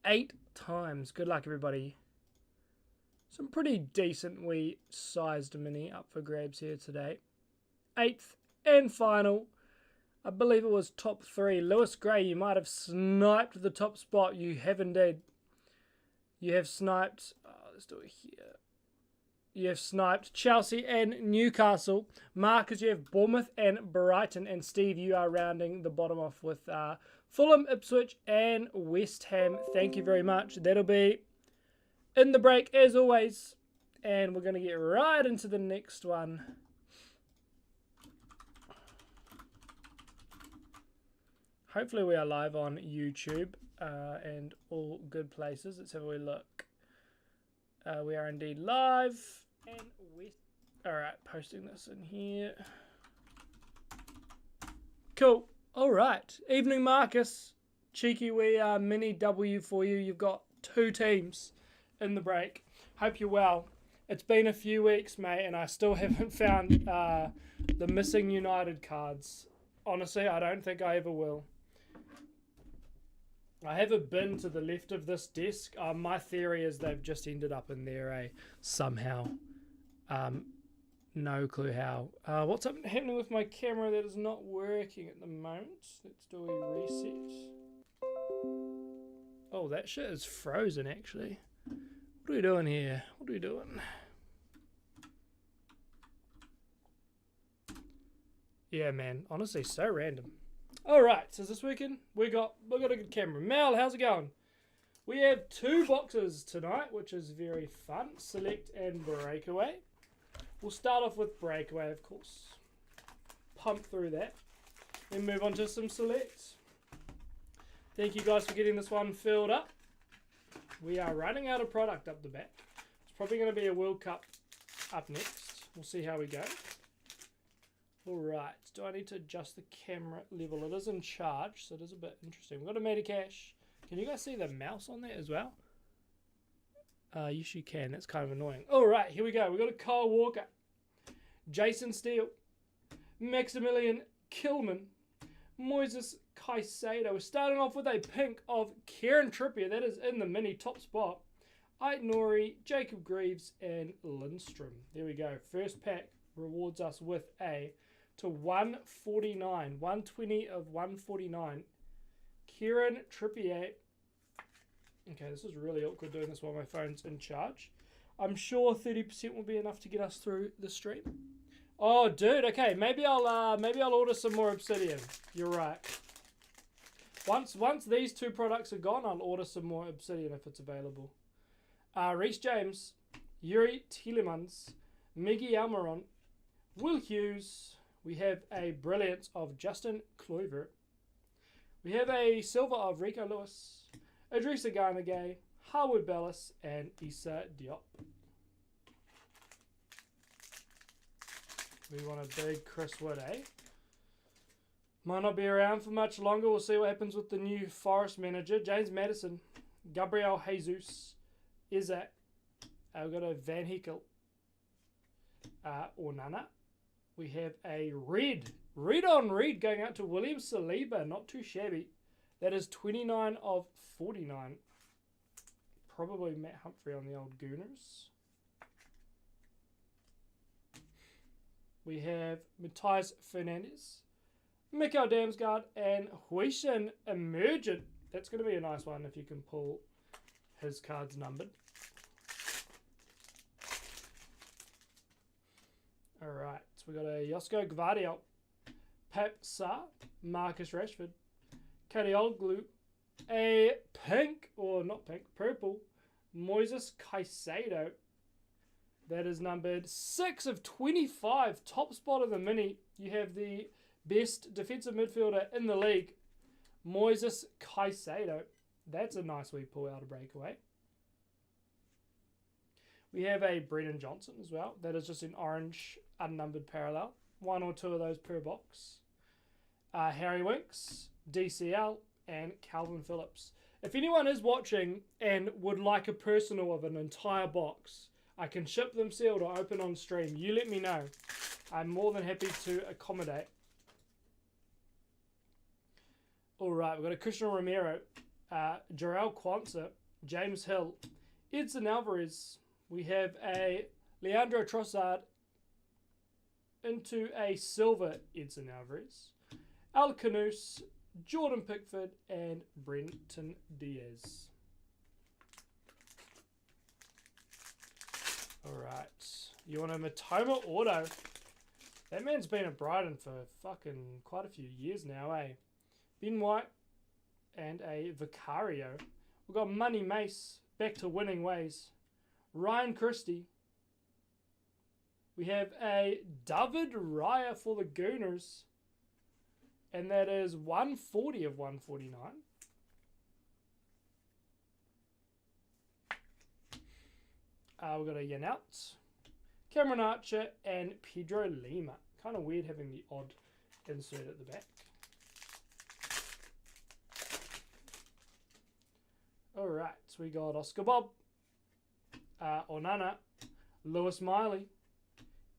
8 times. Good luck, everybody. Some pretty decent wee sized mini up for grabs here today. 8th and final. I believe it was top 3. Lewis Gray, you might have sniped the top spot. You have indeed. You have sniped. Let's do it here. You have sniped Chelsea and Newcastle. Marcus, you have Bournemouth and Brighton. And Steve, you are rounding the bottom off with Fulham, Ipswich and West Ham. Thank you very much. That'll be in the break as always. And we're going to get right into the next one. Hopefully we are live on YouTube and all good places. Let's have a wee look. We are indeed live. And alright, posting this in here. Cool. Alright. Evening, Marcus. Cheeky wee mini W for you. You've got 2 teams in the break. Hope you're well. It's been a few weeks, mate, and I still haven't found the missing United cards. Honestly, I don't think I ever will. I have a bin to the left of this desk. My theory is they've just ended up in there somehow. No clue how. What's happening with my camera that is not working at the moment? Let's do a reset. Oh, that shit is frozen actually. What are we doing here? What are we doing? Yeah, man. Honestly, so random. Alright, so this weekend we got a good camera. Mel, how's it going? We have 2 boxes tonight, which is very fun. Select and Breakaway. We'll start off with Breakaway, of course. Pump through that. Then move on to some Select. Thank you guys for getting this one filled up. We are running out of product up the back. It's probably going to be a World Cup up next. We'll see how we go. Alright, do I need to adjust the camera level? It is in charge, so it is a bit interesting. We've got a Medicash. Can you guys see the mouse on there as well? Yes, you can. That's kind of annoying. Alright, here we go. We've got a Kyle Walker, Jason Steele, Maximilian Kilman, Moises Caicedo. We're starting off with a pink of Kieran Trippier. That is in the mini top spot. Ait Nori, Jacob Greaves, and Lindstrom. There we go. First pack rewards us with a to 149. 120 of 149. Kieran Trippier. Okay, this is really awkward doing this while my phone's in charge. I'm sure 30% will be enough to get us through the stream. Oh, dude. Okay, maybe I'll order some more Obsidian. You're right. Once these 2 products are gone, I'll order some more Obsidian if it's available. Reece James, Yuri Tielemans, Miggy Almiron, Will Hughes. We have a brilliance of Justin Kluivert. We have a silver of Rico Lewis, Idrissa Gana Gueye, Harwood Bellis, and Issa Diop. We want a big Chris Wood, eh? Might not be around for much longer. We'll see what happens with the new Forest manager. James Maddison, Gabriel Jesus, Isaac. We've got a Van Hekel, Onana. We have a red on red going out to William Saliba. Not too shabby. That is 29 of 49. Probably Matt Humphrey on the old Gooners. We have Matthias Fernandes, Mikael Damsgaard, and Huishan Emergent. That's going to be a nice one if you can pull his cards numbered. Alright, so we got a Josko Gvardiol, Pep Sarr, Marcus Rashford, Kadioglu, a pink, or not pink, purple, Moises Caicedo. That is numbered 6 of 25, top spot of the mini. You have the best defensive midfielder in the league, Moises Caicedo. That's a nice wee pull out of Breakaway. We have a Brennan Johnson as well. That is just an orange unnumbered parallel. 1 or 2 of those per box. Harry Winks, DCL, and Calvin Phillips. If anyone is watching and would like a personal of an entire box, I can ship them sealed or open on stream. You let me know. I'm more than happy to accommodate. Alright, we've got a Cristiano Romero, Jarrell Quansah, James Hill, Edson Alvarez. We have a Leandro Trossard into a silver Edson Alvarez, Al Canus, Jordan Pickford, and Brenton Diaz. Alright. You want a Matoma auto? That man's been at Brighton for fucking quite a few years now, eh? Ben White and a Vicario. We've got Money Mace, back to winning ways. Ryan Christie. We have a David Raya for the Gooners. And that is 140 of 149. We've got a Yanout, Cameron Archer, and Pedro Lima. Kind of weird having the odd insert at the back. Alright, so we got Oscar Bob, Onana, Lewis Miley,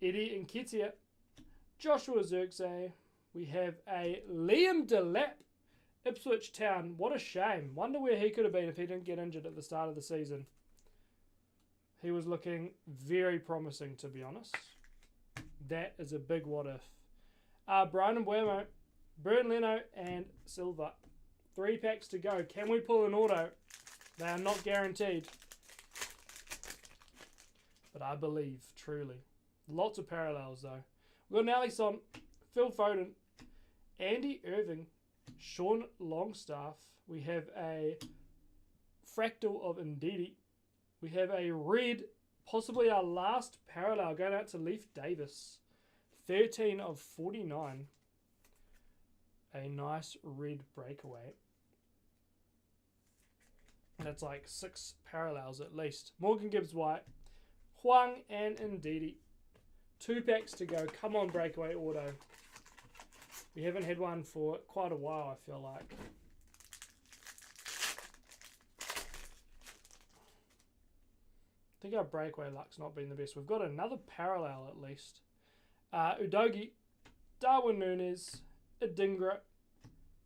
Eddie Nketiah, Joshua Zirkzee. We have a Liam Delap, Ipswich Town. What a shame. Wonder where he could have been if he didn't get injured at the start of the season. He was looking very promising, to be honest. That is a big what if. Brian Mbuemo, Bern Leno, and Silva. 3 packs to go. Can we pull an auto? They are not guaranteed. But I believe, truly. Lots of parallels, though. We've got Alisson, Phil Foden, Andy Irving, Sean Longstaff. We have a Fractal of Ndidi. We have a red, possibly our last parallel, going out to Leif Davis. 13 of 49. A nice red breakaway. That's like 6 parallels at least. Morgan Gibbs White, Huang, and Ndidi. 2 packs to go. Come on, breakaway auto. We haven't had one for quite a while, I feel like. I think our breakaway luck's not been the best. We've got another parallel at least. Udogi, Darwin Núñez, Adingra,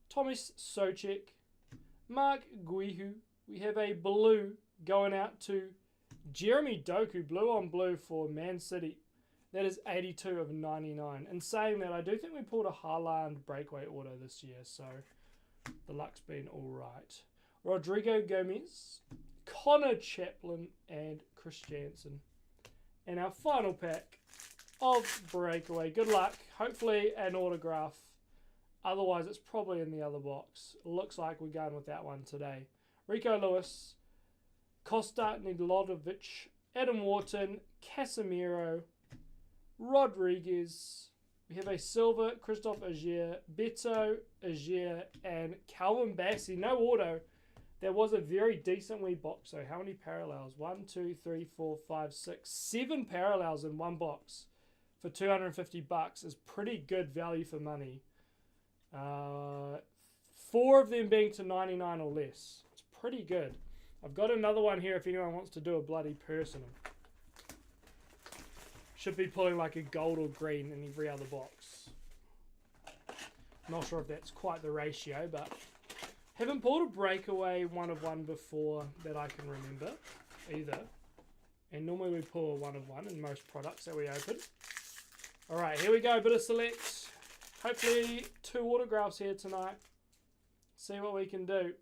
Thomas Soucek, Mark Guihu. We have a blue going out to Jeremy Doku, blue on blue for Man City. That is 82 of 99. And saying that, I do think we pulled a Haaland breakaway auto this year, so the luck's been alright. Rodrigo Gomez, Connor Chaplin, and Chris Jansen. And our final pack of breakaway. Good luck. Hopefully an autograph. Otherwise, it's probably in the other box. Looks like we're going with that one today. Rico Lewis, Costa Nidlodovic, Adam Wharton, Casemiro, Rodriguez. We have a silver, Christophe Agier, Beto Agier, and Calvin Bassey. No auto. There was a very decent wee box. So how many parallels? 1, 2, 3, 4, 5, 6, 7 parallels in one box for $250 is pretty good value for money. 4 of them being to 99 or less. It's pretty good. I've got another one here if anyone wants to do a bloody personal. Should be pulling like a gold or green in every other box. Not sure if that's quite the ratio, but haven't pulled a breakaway 1 of 1 before that I can remember either. And normally we pull a 1 of 1 in most products that we open. Alright, here we go. Bit of select. Hopefully 2 autographs here tonight. See what we can do.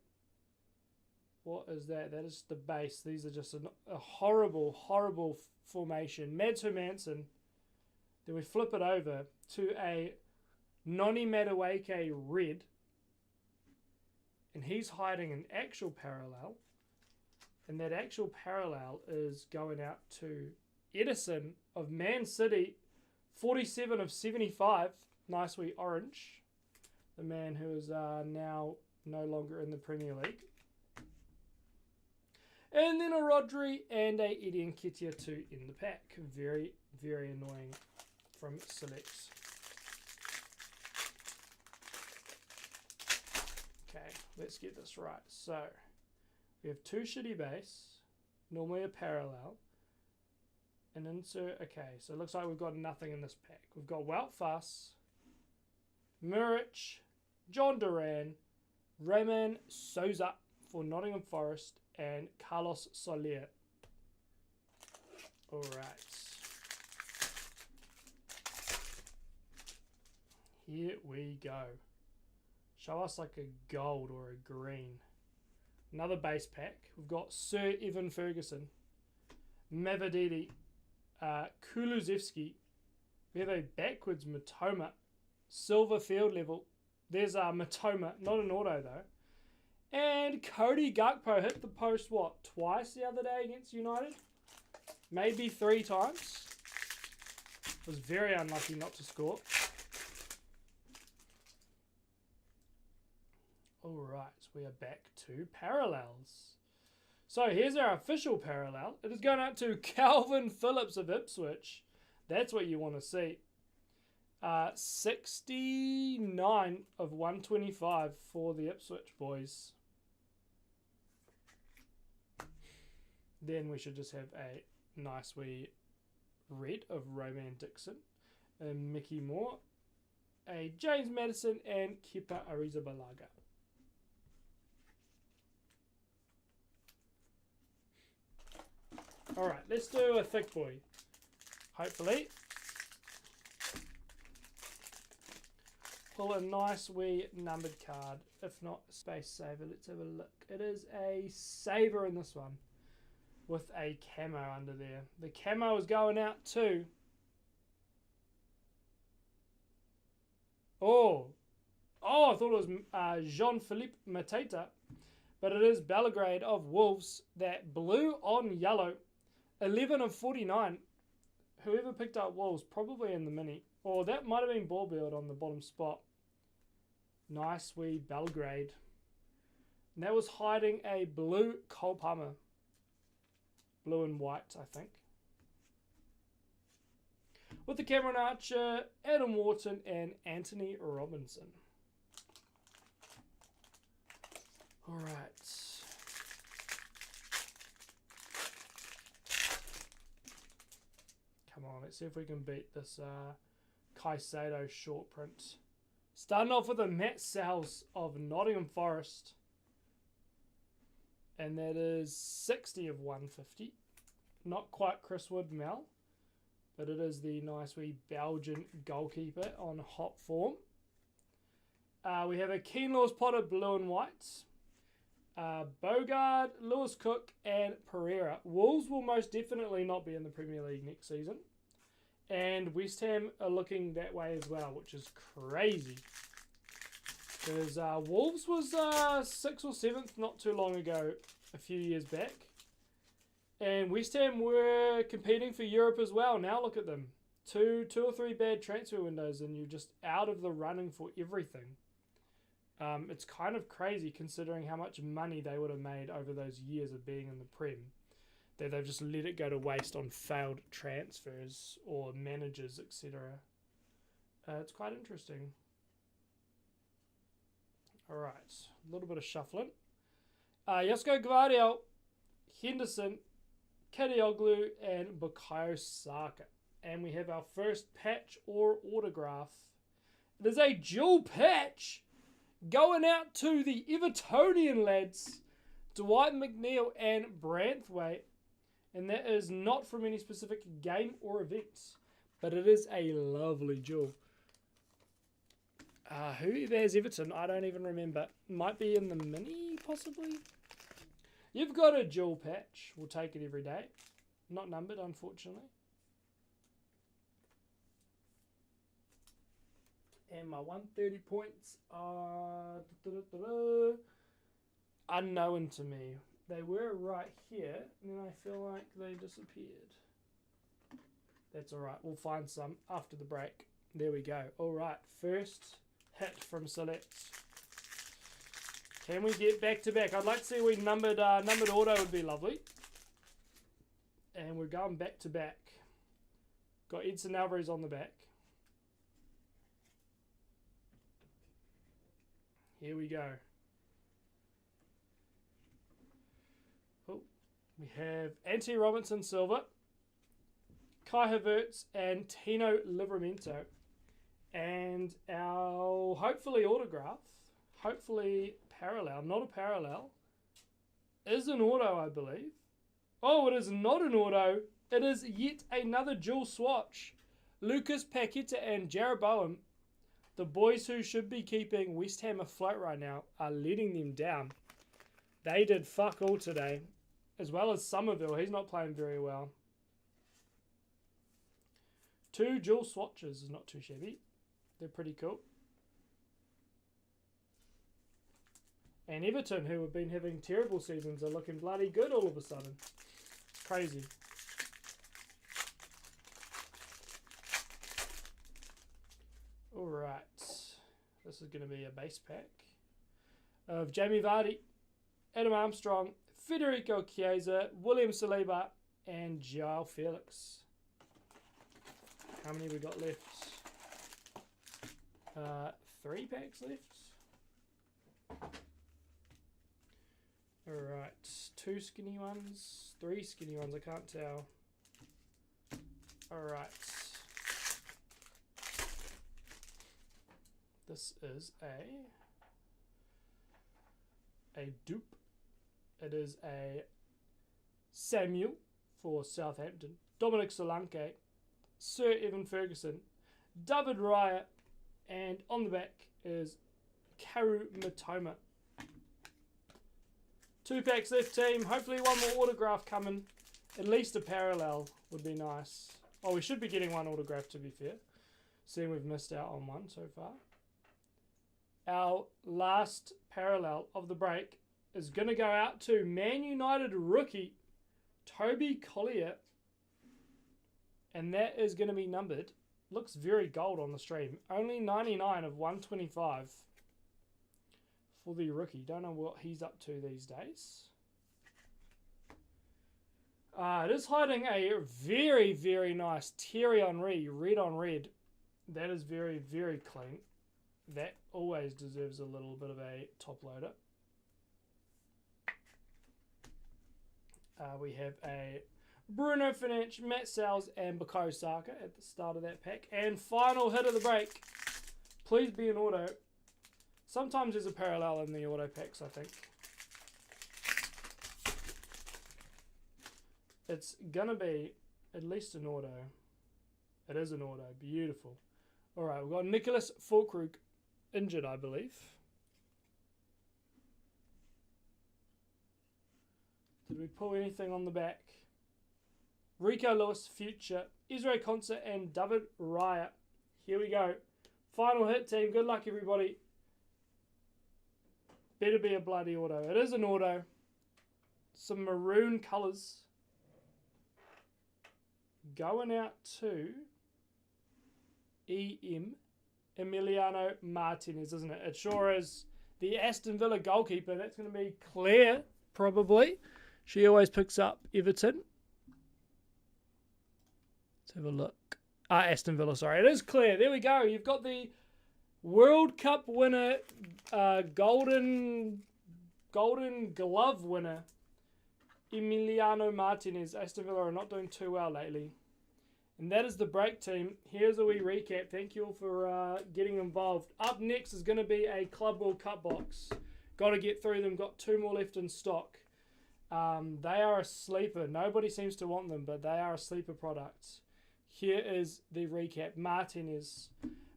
What is that? That is the base. These are just a horrible, horrible formation. Mads Hermansen. Then we flip it over to a Noni Madueke red. And he's hiding an actual parallel. And that actual parallel is going out to Edison of Man City. 47 of 75. Nice wee orange. The man who is now no longer in the Premier League. And then a Rodri and a Eddie Nketiah to in the pack. Very, very annoying from Selects. Okay, let's get this right. So, we have 2 shitty base. Normally a parallel. An insert. Okay, so it looks like we've got nothing in this pack. We've got Wout Fass, Muric, John Duran, Raymond Souza for Nottingham Forest, and Carlos Soler. All right. Here we go. Show us like a gold or a green. Another base pack. We've got Sir Evan Ferguson, Mavididi, Kulusevski. We have a backwards Matoma, silver field level. There's Matoma, not an auto though. And Cody Gakpo hit the post, what, twice the other day against United? Maybe 3 times. Was very unlucky not to score. Alright, we are back to parallels. So here's our official parallel. It is going out to Calvin Phillips of Ipswich. That's what you want to see. 69 of 125 for the Ipswich boys. Then we should just have a nice wee red of Roman Dixon, a Mickey Moore, a James Maddison, and Kepa Arrizabalaga. Alright, let's do a thick boy. Hopefully. Pull a nice wee numbered card. If not, a space saver. Let's have a look. It is a saver in this one, with a camo under there. The camo is going out to... I thought it was Jean-Philippe Mateta. But it is Belgrade of Wolves. That blue on yellow. 11 of 49. Whoever picked up Wolves, probably in the mini. Or that might have been ball build on the bottom spot. Nice wee Belgrade. And that was hiding a blue Cole Palmer. Blue and white, I think. With the Cameron Archer, Adam Wharton, and Anthony Robinson. Alright. Come on, let's see if we can beat this Caicedo short print. Starting off with a Matt Sells of Nottingham Forest. And that is 60 of 150. Not quite Chris Wood Mel, but it is the nice wee Belgian goalkeeper on hot form. We have a Keen Lewis Potter blue and white. Bogard, Lewis Cook, and Pereira. Wolves will most definitely not be in the Premier League next season. And West Ham are looking that way as well, which is crazy. Because Wolves was 6th or 7th not too long ago, a few years back. And West Ham were competing for Europe as well. Now look at them. Two or three bad transfer windows and you're just out of the running for everything. It's kind of crazy considering how much money they would have made over those years of being in the Prem. That they've just let it go to waste on failed transfers or managers, etc. It's quite interesting. Alright, a little bit of shuffling. Josko Gvardiol, Henderson, Kadioglu, and Bukayo Saka. And we have our first patch or autograph. It is a dual patch going out to the Evertonian lads, Dwight McNeil and Branthwaite. And that is not from any specific game or event, but it is a lovely duel. Who there's Everton? I don't even remember. Might be in the mini, possibly. You've got a dual patch. We'll take it every day. Not numbered, unfortunately. And my 130 points are unknown to me. They were right here, and then I feel like they disappeared. That's alright. We'll find some after the break. There we go. Alright, first hit from Select. Can we get back to back? I'd like to see we numbered auto would be lovely. And we're going back to back. Got Edson Alvarez on the back. Here we go. Oh, we have Anthony Robinson Silver, Kai Havertz, and Tino Livramento. And our hopefully autograph, hopefully parallel, not a parallel, is an auto, I believe. Oh, it is not an auto. It is yet another dual swatch. Lucas Paqueta and Jarrod Bowen, the boys who should be keeping West Ham afloat right now, are letting them down. They did fuck all today, as well as Somerville. He's not playing very well. 2 dual swatches is not too shabby. They're pretty cool. And Everton, who have been having terrible seasons, are looking bloody good all of a sudden. It's crazy. Alright. This is going to be a base pack of Jamie Vardy, Adam Armstrong, Federico Chiesa, William Saliba, and João Felix. How many we got left? 3 packs left. Alright, 2 skinny ones, 3 skinny ones, I can't tell. Alright. This is a dupe. It is a Samuel for Southampton, Dominic Solanke, Sir Evan Ferguson, David Raya, and on the back is Karu Matoma. 2 packs left, team. Hopefully one more autograph coming. At least a parallel would be nice. Oh, we should be getting one autograph, to be fair, seeing we've missed out on one so far. Our last parallel of the break is going to go out to Man United rookie Toby Collier. And that is going to be numbered. Looks very gold on the stream. Only 99 of 125 for the rookie. Don't know what he's up to these days. It is hiding a very, very nice Thierry Henry red on red. That is very, very clean. That always deserves a little bit of a top loader. We have a Bruno Fernandes, Matt Sales, and Bukayo Saka at the start of that pack. And final hit of the break. Please be an auto. Sometimes there's a parallel in the auto packs, I think. It's going to be at least an auto. It is an auto. Beautiful. Alright, we've got Nicholas Fulkrug injured, I believe. Did we pull anything on the back? Rico Lewis, Future, Israel Konsa, and David Raya. Here we go. Final hit, team. Good luck, everybody. Better be a bloody auto. It is an auto. Some maroon colours. Going out to EM Emiliano Martinez, isn't it? It sure is. The Aston Villa goalkeeper. That's going to be Claire, probably. She always picks up Everton. Let's have a look. Aston Villa, sorry. It is Claire. There we go. You've got the World Cup winner, golden glove winner, Emiliano Martinez. Aston Villa are not doing too well lately. And that is the break, team. Here's a wee recap. Thank you all for getting involved. Up next is going to be a Club World Cup box. Got to get through them. Got 2 more left in stock. They are a sleeper. Nobody seems to want them, but they are a sleeper product. Here is the recap. Martinez.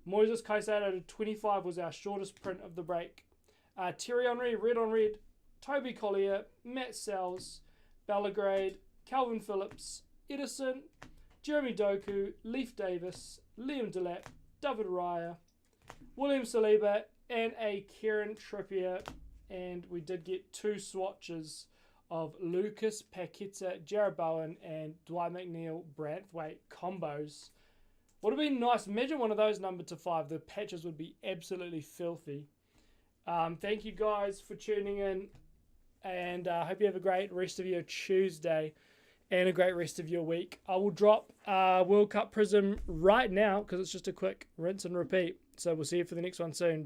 Moises Caicedo to 25 was our shortest print of the break. Thierry Henry, red on red. Toby Collier, Matt Sells, Bellegrade, Calvin Phillips, Edison, Jeremy Doku, Leif Davis, Liam Delap, David Raya, William Saliba, and a Kieran Trippier. And we did get 2 swatches of Lucas Paqueta, Jarrod Bowen, and Dwight McNeil Branthwaite combos. Would have been nice. Imagine one of those numbered to 5. The patches would be absolutely filthy. Thank you guys for tuning in, and I hope you have a great rest of your Tuesday and a great rest of your week. I will drop World Cup Prism right now because it's just a quick rinse and repeat. So we'll see you for the next one soon.